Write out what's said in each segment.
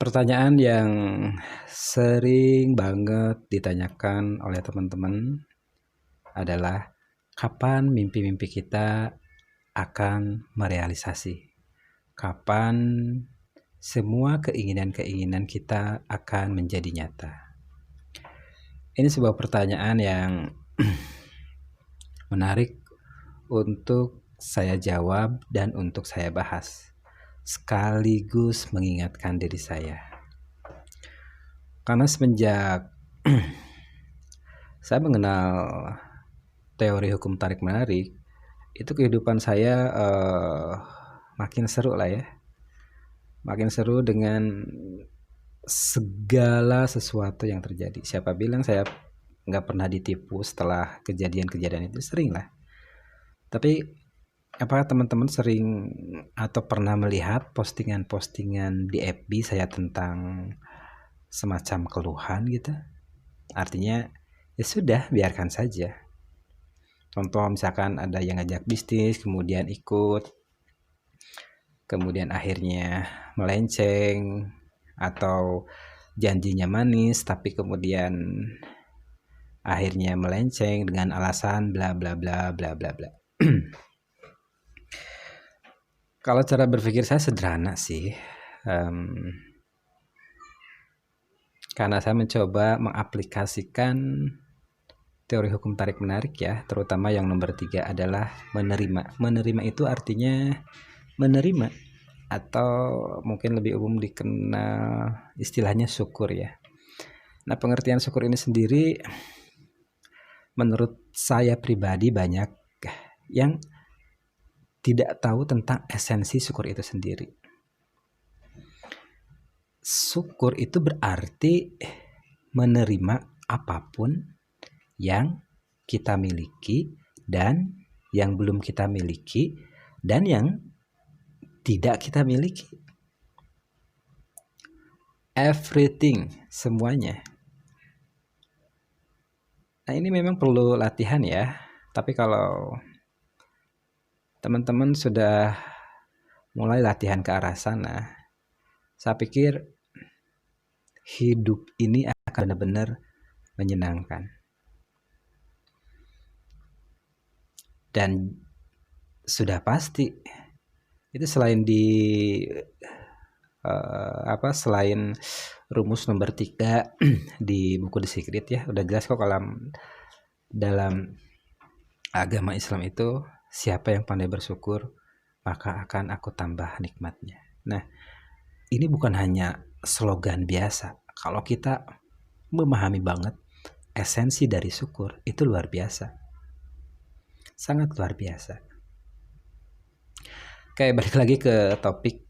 Pertanyaan yang sering banget ditanyakan oleh teman-teman adalah kapan mimpi-mimpi kita akan merealisasi? Kapan semua keinginan-keinginan kita akan menjadi nyata? Ini sebuah pertanyaan yang menarik untuk saya jawab dan untuk saya bahas, sekaligus mengingatkan diri saya. Karena semenjak saya mengenal teori hukum tarik-menarik, itu kehidupan saya makin seru lah ya. Makin seru dengan segala sesuatu yang terjadi. Siapa bilang saya nggak pernah ditipu setelah kejadian-kejadian itu? Sering lah. Tapi apakah teman-teman sering atau pernah melihat postingan-postingan di FB saya tentang semacam keluhan gitu? Artinya ya sudah, biarkan saja. Contoh misalkan ada yang ngajak bisnis, kemudian ikut, kemudian akhirnya melenceng, atau janjinya manis tapi kemudian akhirnya melenceng dengan alasan bla bla bla bla bla bla. Kalau cara berpikir saya sederhana sih, karena saya mencoba mengaplikasikan teori hukum tarik menarik ya, terutama yang nomor 3 adalah menerima. Menerima itu artinya menerima, atau mungkin lebih umum dikenal istilahnya syukur ya. Nah, pengertian syukur ini sendiri menurut saya pribadi banyak yang tidak tahu tentang esensi syukur itu sendiri. Syukur itu berarti menerima apapun yang kita miliki dan yang belum kita miliki dan yang tidak kita miliki. Everything, semuanya. Nah, ini memang perlu latihan ya. Tapi kalau teman-teman sudah mulai latihan ke arah sana, saya pikir hidup ini akan benar-benar menyenangkan. Dan sudah pasti itu selain selain rumus nomor 3 di buku The Secret ya, udah jelas kok kalau dalam agama Islam itu siapa yang pandai bersyukur maka akan aku tambah nikmatnya. Nah, ini bukan hanya slogan biasa. Kalau kita memahami banget esensi dari syukur, itu luar biasa. Sangat luar biasa. Oke, balik lagi ke topik.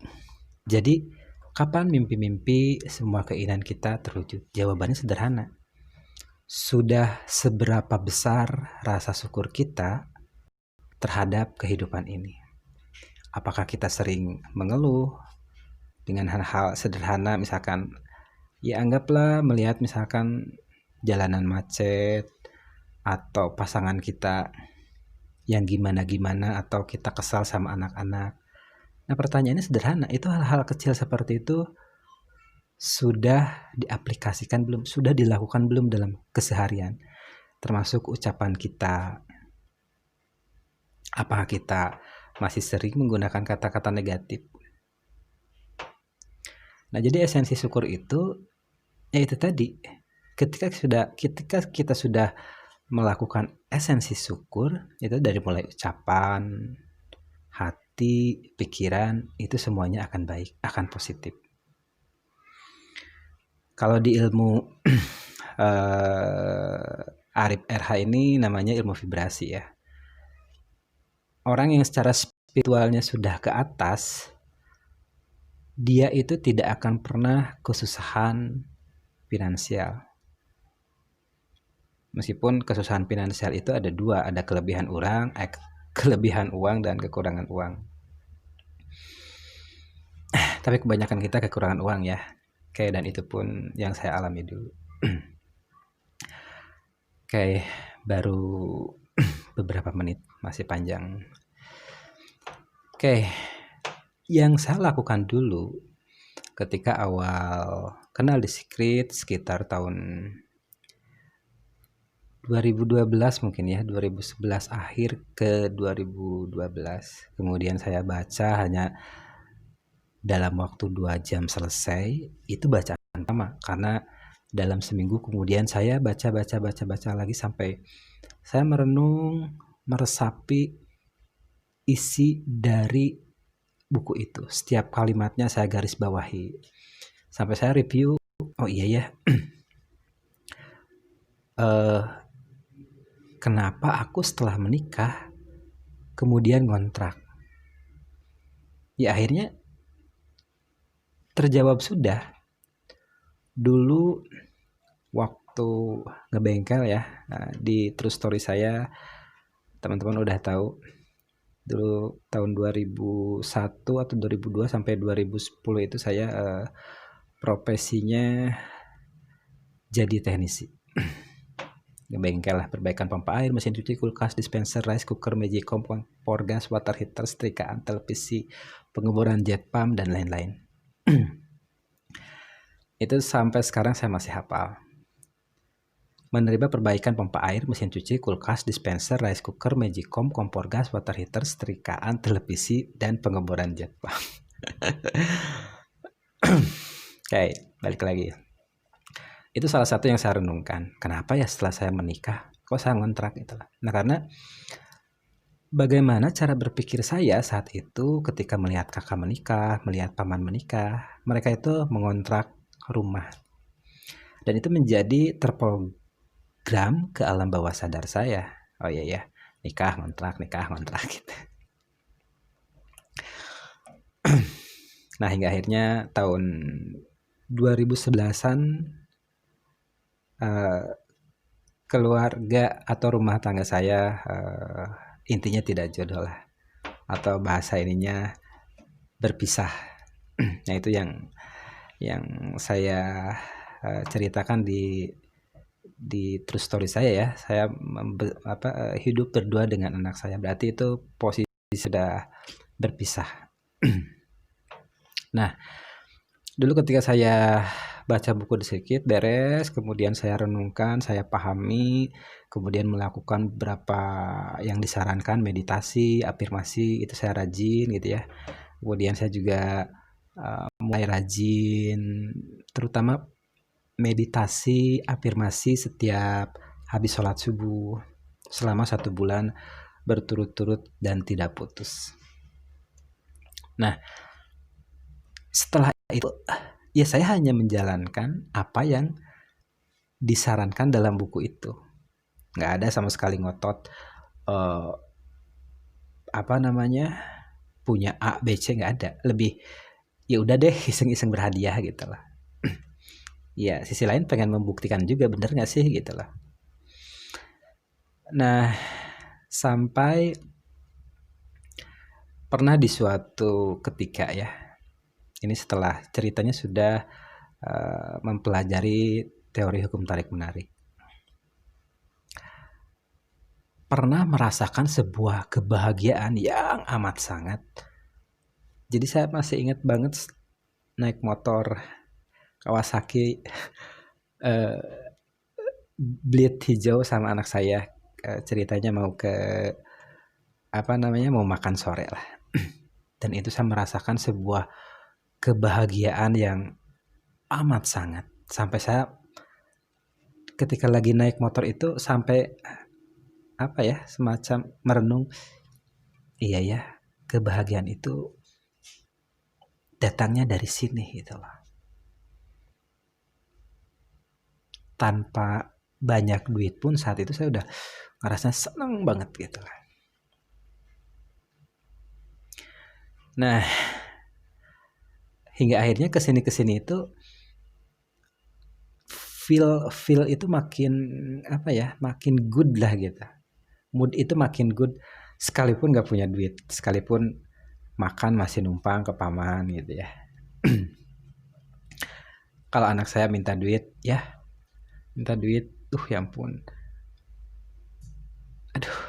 Jadi, kapan mimpi-mimpi semua keinginan kita terwujud? Jawabannya sederhana. Sudah seberapa besar rasa syukur kita terhadap kehidupan ini? Apakah kita sering mengeluh dengan hal-hal sederhana, misalkan ya anggaplah melihat misalkan jalanan macet, atau pasangan kita yang gimana-gimana, atau kita kesal sama anak-anak. Nah, pertanyaannya sederhana, itu hal-hal kecil seperti itu sudah diaplikasikan belum? Sudah dilakukan belum dalam keseharian? Termasuk ucapan kita. Apakah kita masih sering menggunakan kata-kata negatif? Nah, jadi esensi syukur itu ya itu tadi. Ketika kita sudah melakukan esensi syukur, itu dari mulai ucapan, hati, pikiran, itu semuanya akan baik, akan positif. Kalau di ilmu Arif RH ini namanya ilmu vibrasi ya. Orang yang secara spiritualnya sudah ke atas, dia itu tidak akan pernah kesusahan finansial. Meskipun kesusahan finansial itu ada dua, ada kelebihan uang dan kekurangan uang. Tapi kebanyakan kita kekurangan uang ya. Oke, dan itu pun yang saya alami dulu. Oke, baru beberapa menit, masih panjang. Oke, yang saya lakukan dulu ketika awal kenal The Secret sekitar tahun 2012 mungkin ya, 2011 akhir ke 2012. Kemudian saya baca hanya dalam waktu 2 jam selesai, itu bacaan pertama. Karena dalam seminggu kemudian saya baca lagi sampai saya merenung, meresapi isi dari buku itu. Setiap kalimatnya saya garis bawahi. Sampai saya review, oh iya ya, kenapa aku setelah menikah kemudian ngontrak? Ya akhirnya terjawab sudah. Dulu waktu ngebengkel ya, di true story saya, teman-teman udah tahu. Dulu tahun 2001 atau 2002 sampai 2010 itu saya profesinya jadi teknisi. Ngebengkel lah, perbaikan pompa air, mesin cuci, kulkas, dispenser, rice cooker, magicom, kompor gas, water heater, setrikaan, televisi, pengeboran jet pump, dan lain-lain. Itu sampai sekarang saya masih hafal. Menerima perbaikan pompa air, mesin cuci, kulkas, dispenser, rice cooker, magicom, kompor gas, water heater, setrikaan, televisi, dan pengeboran jet pump. Oke, balik lagi. Itu salah satu yang saya renungkan. Kenapa ya setelah saya menikah, kok saya ngontrak gitu lah. Nah karena bagaimana cara berpikir saya saat itu ketika melihat kakak menikah, melihat paman menikah, mereka itu mengontrak rumah. Dan itu menjadi terprogram ke alam bawah sadar saya. Oh iya ya, nikah ngontrak gitu. Nah hingga akhirnya tahun 2011-an keluarga atau rumah tangga saya intinya tidak jodoh lah, atau bahasa ininya berpisah. Nah itu yang saya ceritakan di true story saya ya. Saya hidup berdua dengan anak saya, berarti itu posisi sudah berpisah. Nah dulu ketika saya baca buku The Secret beres, kemudian saya renungkan, saya pahami, kemudian melakukan beberapa yang disarankan, meditasi, afirmasi, itu saya rajin gitu ya. Kemudian saya juga mulai rajin, terutama meditasi, afirmasi setiap habis sholat subuh selama 1 bulan berturut-turut dan tidak putus. Nah setelah itu ya saya hanya menjalankan apa yang disarankan dalam buku itu. Nggak ada sama sekali ngotot punya A, B, C, nggak ada. Lebih ya udah deh iseng-iseng berhadiah gitu lah. Ya sisi lain pengen membuktikan juga bener nggak sih gitu lah. Nah sampai pernah di suatu ketika ya, ini setelah ceritanya sudah mempelajari teori hukum tarik menarik, pernah merasakan sebuah kebahagiaan yang amat sangat. Jadi saya masih ingat banget naik motor Kawasaki Blade hijau sama anak saya, ceritanya mau mau makan sore lah. Dan itu saya merasakan sebuah kebahagiaan yang amat sangat, sampai saya ketika lagi naik motor itu sampai semacam merenung, iya ya, kebahagiaan itu datangnya dari sini gitu loh. Tanpa banyak duit pun saat itu saya udah ngerasa seneng banget gitu lah. Nah hingga akhirnya kesini itu feel itu makin makin good lah gitu. Mood itu makin good sekalipun gak punya duit, sekalipun makan masih numpang ke paman gitu ya. Kalau anak saya minta duit, ya ampun, aduh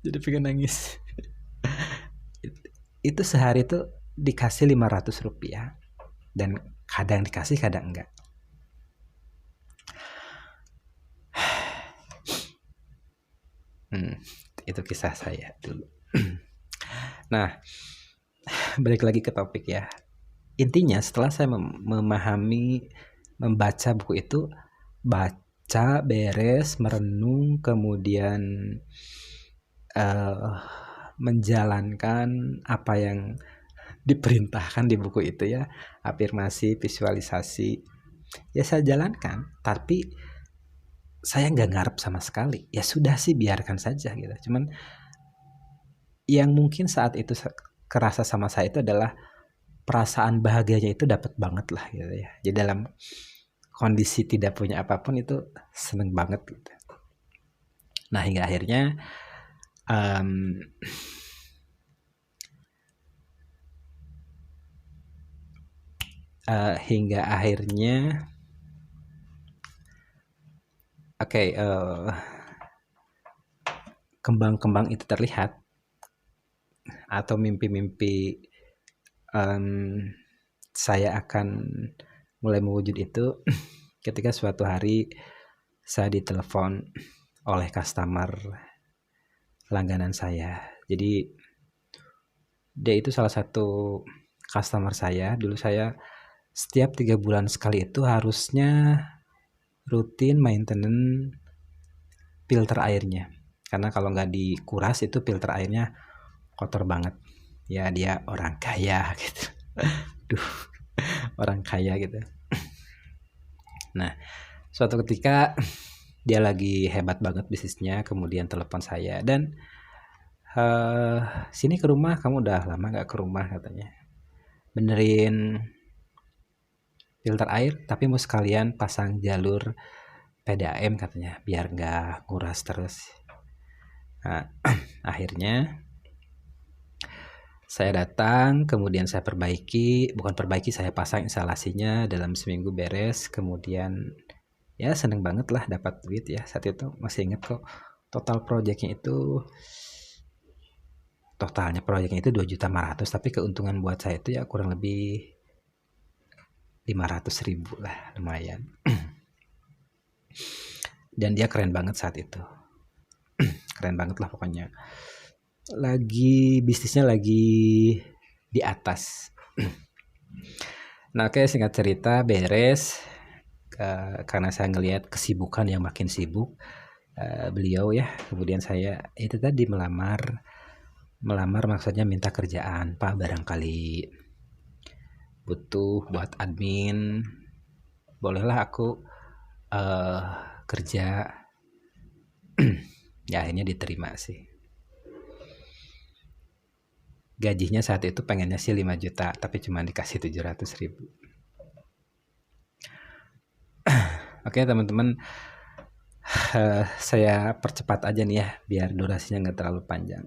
jadi pengen nangis. Itu sehari tuh dikasih 500 rupiah, dan kadang dikasih kadang enggak. Itu kisah saya dulu. Nah, balik lagi ke topik ya. Intinya setelah saya membaca buku itu, baca, beres, merenung, kemudian menjalankan apa yang diperintahkan di buku itu ya, afirmasi, visualisasi, ya saya jalankan. Tapi saya nggak ngarep sama sekali. Ya sudah sih, biarkan saja gitu. Cuman yang mungkin saat itu kerasa sama saya itu adalah perasaan bahagianya itu dapat banget lah gitu ya. Jadi dalam kondisi tidak punya apapun itu seneng banget gitu. Nah hingga akhirnya kembang-kembang itu terlihat, atau mimpi-mimpi saya akan mulai mewujud itu ketika suatu hari saya ditelepon oleh customer langganan saya. Jadi dia itu salah satu customer saya. Dulu saya setiap 3 bulan sekali itu harusnya rutin maintenance filter airnya. Karena kalau nggak dikuras itu filter airnya kotor banget. Ya dia orang kaya gitu. Duh, orang kaya gitu. Nah, suatu ketika dia lagi hebat banget bisnisnya, kemudian telepon saya dan sini ke rumah, kamu udah lama nggak ke rumah katanya. Benerin filter air, tapi mau sekalian pasang jalur PDAM katanya, biar nggak nguras terus. Nah, akhirnya saya datang, kemudian saya saya pasang instalasinya, dalam seminggu beres, kemudian ya seneng banget lah dapat duit ya. Saat itu masih inget kok, totalnya proyeknya itu 2.500.000, tapi keuntungan buat saya itu ya kurang lebih 500.000 lah, lumayan. Dan dia keren banget saat itu. Keren banget lah pokoknya. Bisnisnya lagi di atas. Nah, oke, singkat cerita beres, karena saya ngelihat kesibukan yang makin sibuk beliau ya. Kemudian saya itu tadi melamar maksudnya minta kerjaan, Pak, barangkali butuh buat admin, bolehlah aku kerja. Ya akhirnya diterima sih. Gajinya saat itu pengennya sih 5 juta, tapi cuma dikasih 700.000. Oke teman-teman, saya percepat aja nih ya, biar durasinya nggak terlalu panjang.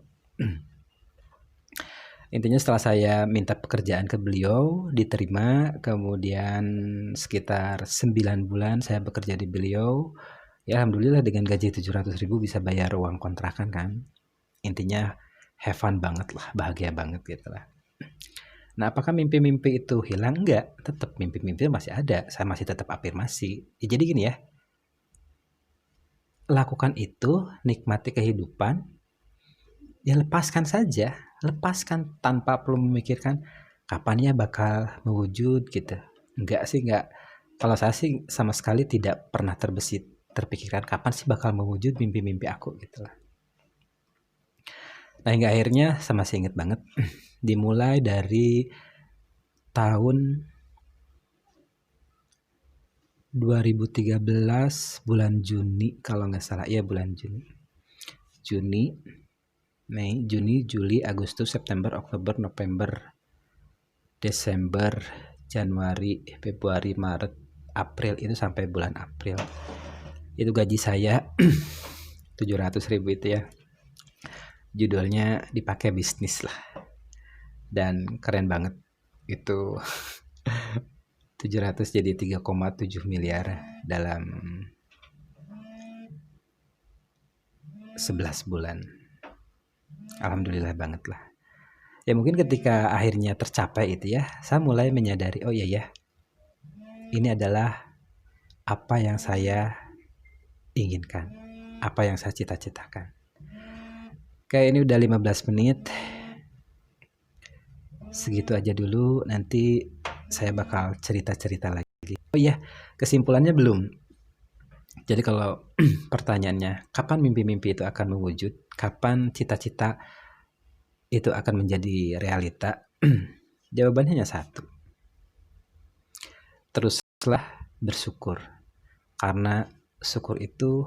Intinya setelah saya minta pekerjaan ke beliau, diterima, kemudian sekitar 9 bulan saya bekerja di beliau. Ya alhamdulillah dengan gaji 700.000 bisa bayar uang kontrakan kan. Intinya have fun banget lah, bahagia banget gitu lah. Nah, apakah mimpi-mimpi itu hilang? Enggak, tetap mimpi-mimpi masih ada. Saya masih tetap afirmasi. Ya, jadi gini ya, lakukan itu, nikmati kehidupan, ya lepaskan saja. Lepaskan tanpa perlu memikirkan kapan ya bakal mewujud gitu. Enggak sih, enggak. Kalau saya sih sama sekali tidak pernah terpikirkan kapan sih bakal mewujud mimpi-mimpi aku gitu lah. Nah hingga akhirnya saya masih ingat banget, dimulai dari tahun 2013 bulan Juni kalau nggak salah, ya bulan Juni, Mei, Juni, Juli, Agustus, September, Oktober, November, Desember, Januari, Februari, Maret, April, itu sampai bulan April. Itu gaji saya 700.000 itu ya. Judulnya dipakai bisnis lah. Dan keren banget. Itu 700 jadi 3,7 miliar dalam 11 bulan. Alhamdulillah banget lah. Ya mungkin ketika akhirnya tercapai itu ya, saya mulai menyadari, oh iya ya, ini adalah apa yang saya inginkan, apa yang saya cita-citakan. Kayak ini udah 15 menit, segitu aja dulu, nanti saya bakal cerita-cerita lagi. Oh iya, kesimpulannya belum. Jadi kalau pertanyaannya, kapan mimpi-mimpi itu akan mewujud? Kapan cita-cita itu akan menjadi realita? Jawabannya hanya satu. Teruslah bersyukur. Karena syukur itu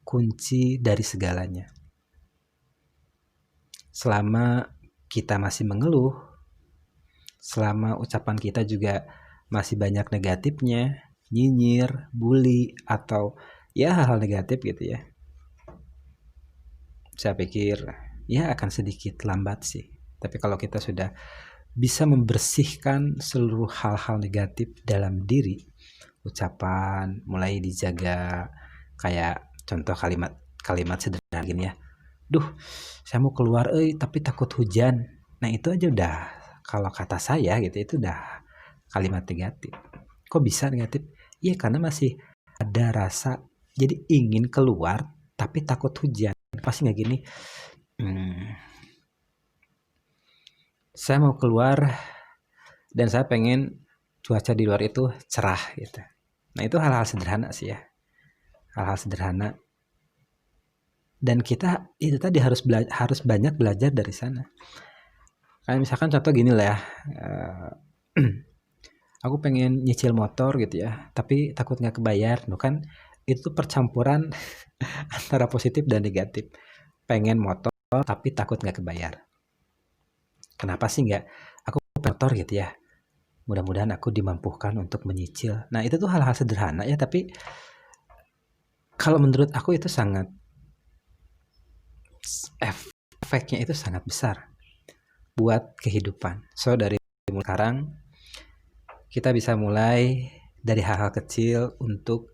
kunci dari segalanya. Selama kita masih mengeluh, selama ucapan kita juga masih banyak negatifnya, nyinyir, bully, atau ya hal-hal negatif gitu ya, saya pikir ya akan sedikit lambat sih. Tapi kalau kita sudah bisa membersihkan seluruh hal-hal negatif dalam diri, ucapan mulai dijaga, kayak contoh kalimat sederhana gini ya, duh saya mau keluar tapi takut hujan. Nah itu aja udah, kalau kata saya gitu, itu udah kalimat negatif. Kok bisa negatif? Iya karena masih ada rasa jadi ingin keluar tapi takut hujan. Pasti nggak gini, saya mau keluar dan saya pengen cuaca di luar itu cerah gitu. Nah itu hal-hal sederhana sih ya, hal-hal sederhana. Dan kita itu tadi harus banyak belajar dari sana. Kayak misalkan contoh gini lah ya, aku pengen nyicil motor gitu ya, tapi takut nggak kebayar. Nah kan itu percampuran antara positif dan negatif. Pengen motor tapi takut nggak kebayar. Kenapa sih nggak aku motor gitu ya? Mudah-mudahan aku dimampukan untuk menyicil. Nah itu tuh hal-hal sederhana ya, tapi kalau menurut aku itu sangat, efeknya itu sangat besar buat kehidupan. So dari sekarang kita bisa mulai dari hal-hal kecil untuk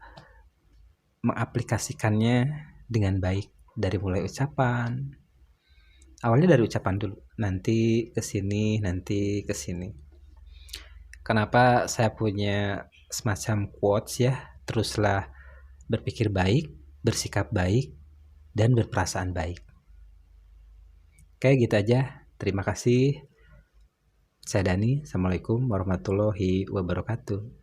mengaplikasikannya dengan baik. Dari mulai ucapan, awalnya dari ucapan dulu, nanti kesini, nanti kesini. Kenapa saya punya semacam quotes ya, teruslah berpikir baik, bersikap baik, dan berperasaan baik. Kayak gitu aja, terima kasih. Saya Dani, Assalamualaikum warahmatullahi wabarakatuh.